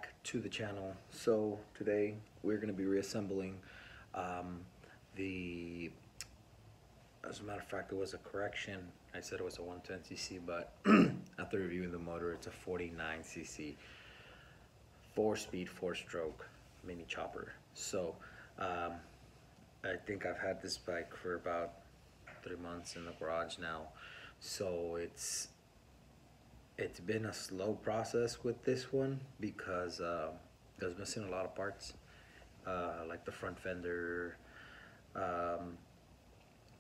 back to the channel. So today we're going to be reassembling as a matter of fact, it was a correction. I said it was a 110cc, but after reviewing the motor, it's a 49cc 4-speed 4-stroke mini chopper. So I think I've had this bike for about 3 months in the garage now, so it's been a slow process with this one because I was missing a lot of parts, like the front fender,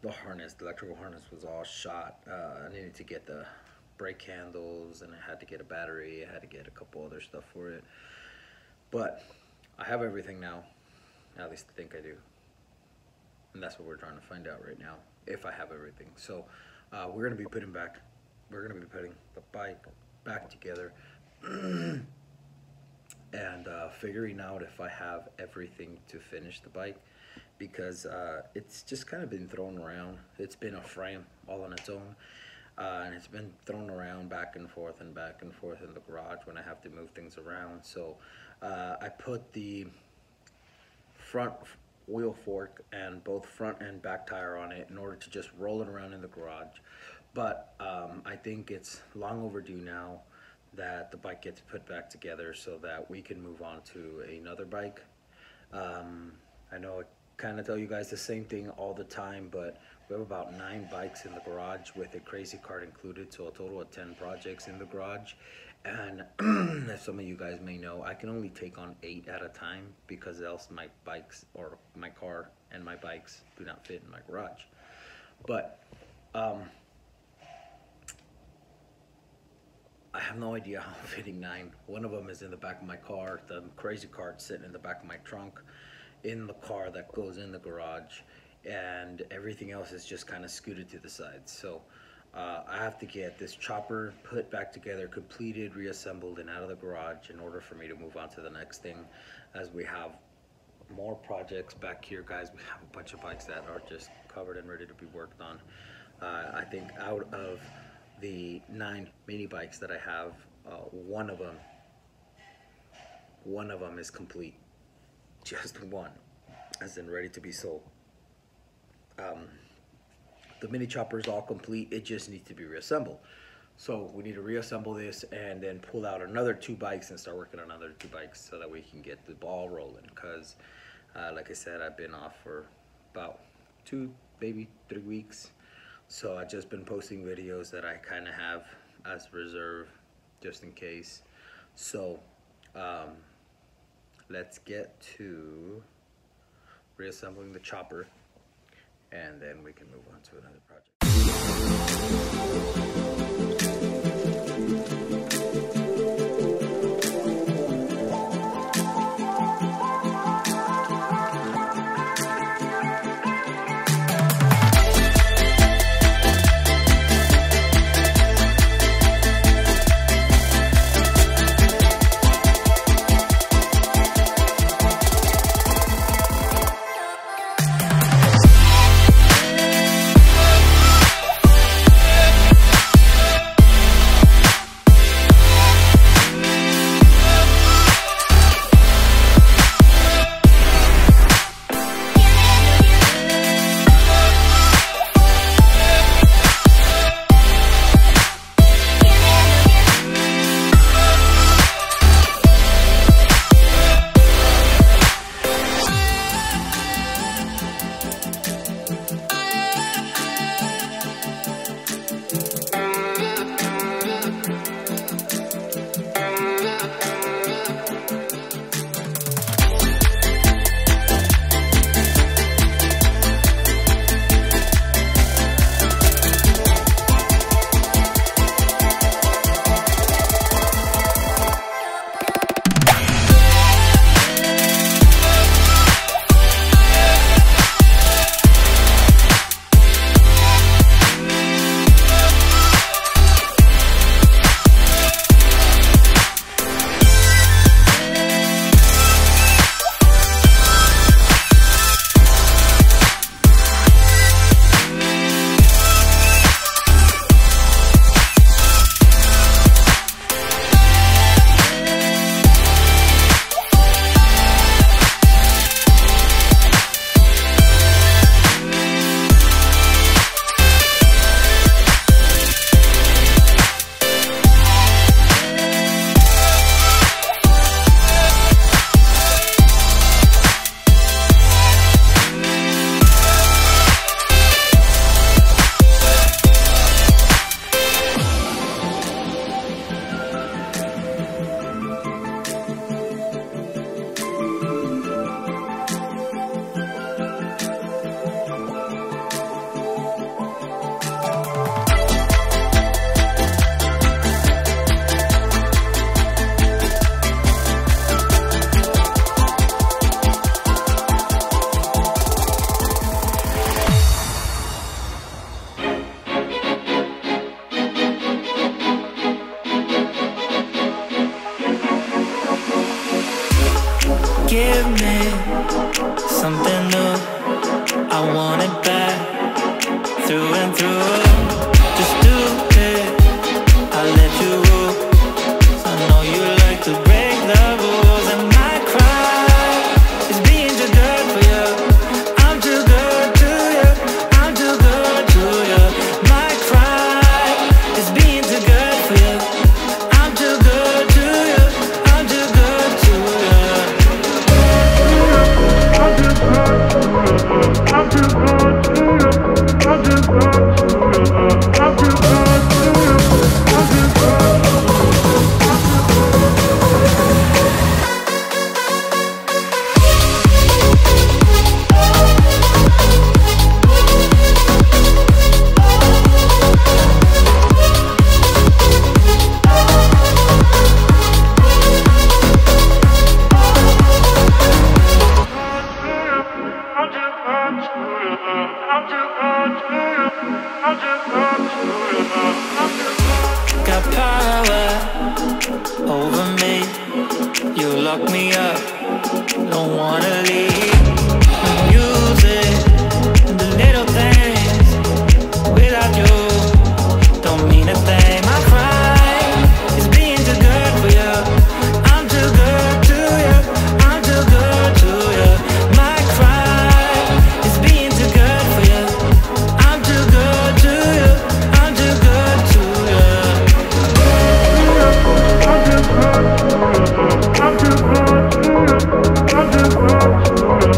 the harness, the electrical harness was all shot. I needed to get the brake handles, and I had to get a battery. I had to get a couple other stuff for it, but I have everything now. At least I think I do, and that's what we're trying to find out right now, if I have everything. So we're gonna be putting the bike back together and figuring out if I have everything to finish the bike, because it's just kind of been thrown around. It's been a frame all on its own, and it's been thrown around back and forth in the garage when I have to move things around. So I put the front wheel fork and both front and back tire on it in order to just roll it around in the garage. But I think it's long overdue now that the bike gets put back together so that we can move on to another bike. I know I kind of tell you guys the same thing all the time, but we have about 9 bikes in the garage with a crazy cart included, so a total of 10 projects in the garage. And as some of you guys may know, I can only take on 8 at a time, because else my bikes, or my car and my bikes, do not fit in my garage. But I have no idea how I'm fitting 9. One of them is in the back of my car, the crazy cart sitting in the back of my trunk, in the car that goes in the garage, and everything else is just kind of scooted to the side. So I have to get this chopper put back together, completed, reassembled, and out of the garage in order for me to move on to the next thing, as we have more projects back here, guys. We have a bunch of bikes that are just covered and ready to be worked on. I think out of the 9 mini bikes that I have, one of them is complete. Just one, as in ready to be sold. The mini chopper is all complete. It just needs to be reassembled. So we need to reassemble this and then pull out another 2 bikes and start working on another 2 bikes so that we can get the ball rolling. Because like I said, I've been off for about 2, maybe 3 weeks. So I've just been posting videos that I kind of have as reserve, just in case. So let's get to reassembling the chopper, and then we can move on to another project. Give me something new. I want it back, through and through. Just do it, I'll let you rule. I know you like to break the rules. And my cry is being too good for you. I'm too good to you, I'm too good to you. My cry is being too good for you. I'm too good to you, I'm too good to you. I'm too good to you, I'm too good to you, I'm too good to you, I'm too good to you, I'm too good. Got power over me. You lock me up, don't wanna leave. The music, the little things. Without you, don't mean a thing. My cry is being too good for you. I'm too good to you, I'm too good to you. My cry is being too good for you. I'm too good to you, I'm too good to you. I'm too good to you, I'm too good to you, I'm too good to you.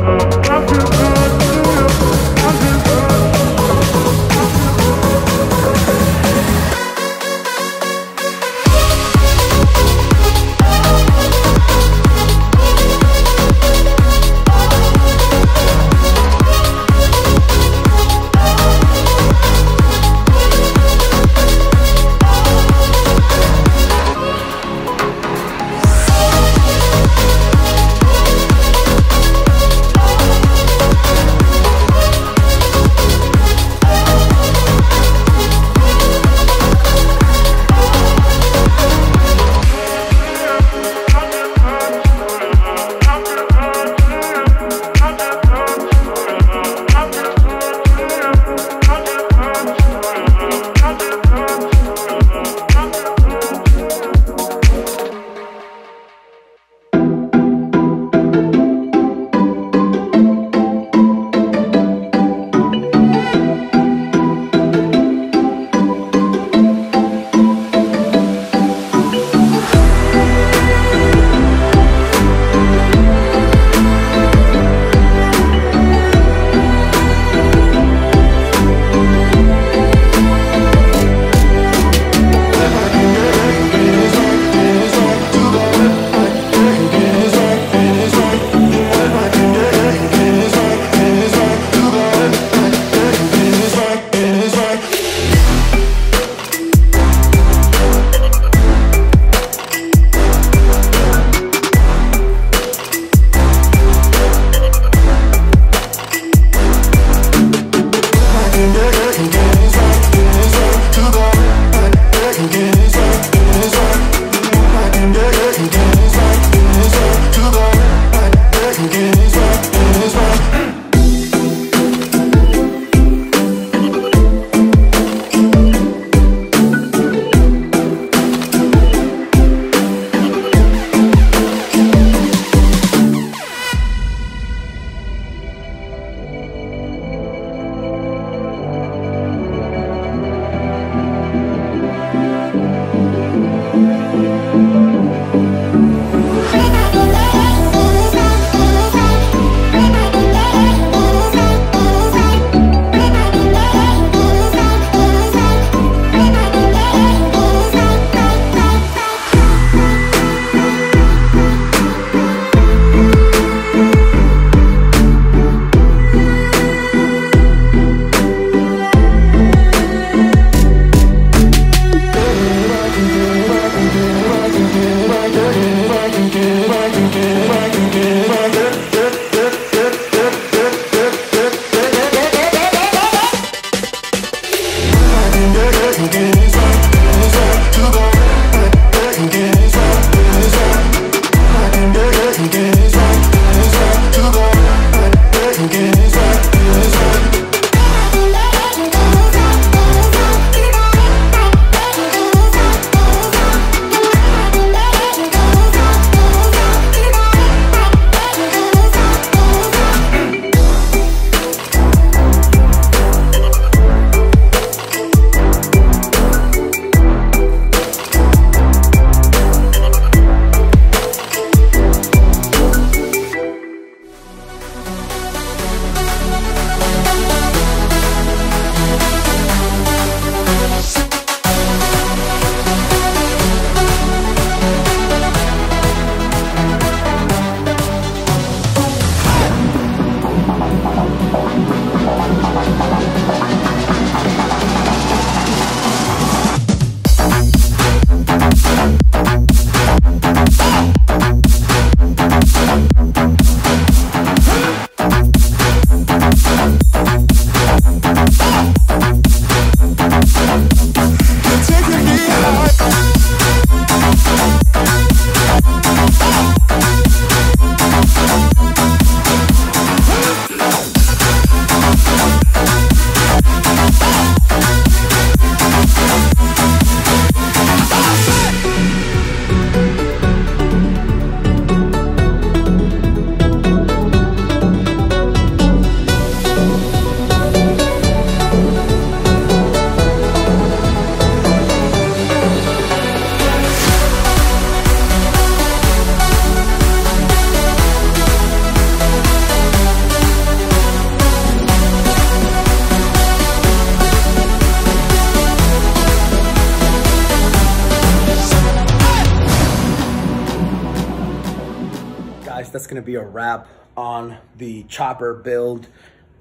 guys, that's gonna be a wrap on the chopper build.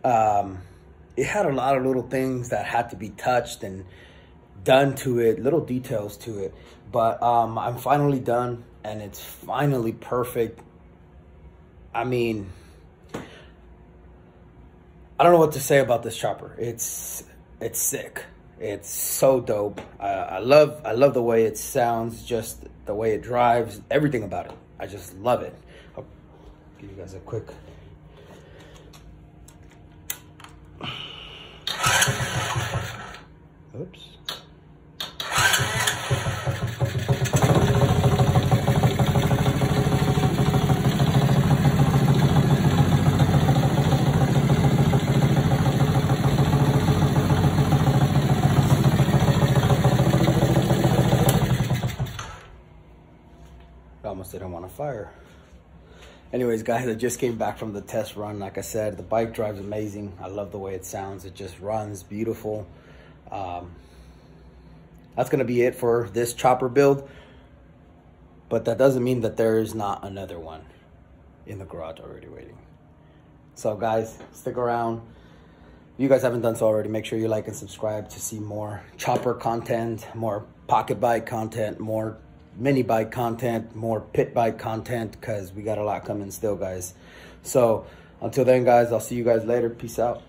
It had a lot of little things that had to be touched and done to it, little details to it, but I'm finally done and it's finally perfect. I mean, I don't know what to say about this chopper. It's sick. It's so dope. I love the way it sounds, just the way it drives, everything about it. I just love it. I'll give you guys a quick. Oops. Almost didn't want to fire. Anyways, guys, I just came back from the test run. Like I said, the bike drives amazing. I love the way it sounds. It just runs beautiful. That's gonna be it for this chopper build, but that doesn't mean that there is not another one in the garage already waiting. So guys, stick around. If you guys haven't done so already, make sure you like and subscribe to see more chopper content, more pocket bike content, more mini bike content, more pit bike content, because we got a lot coming still, guys. So until then, guys, I'll see you guys later. Peace out.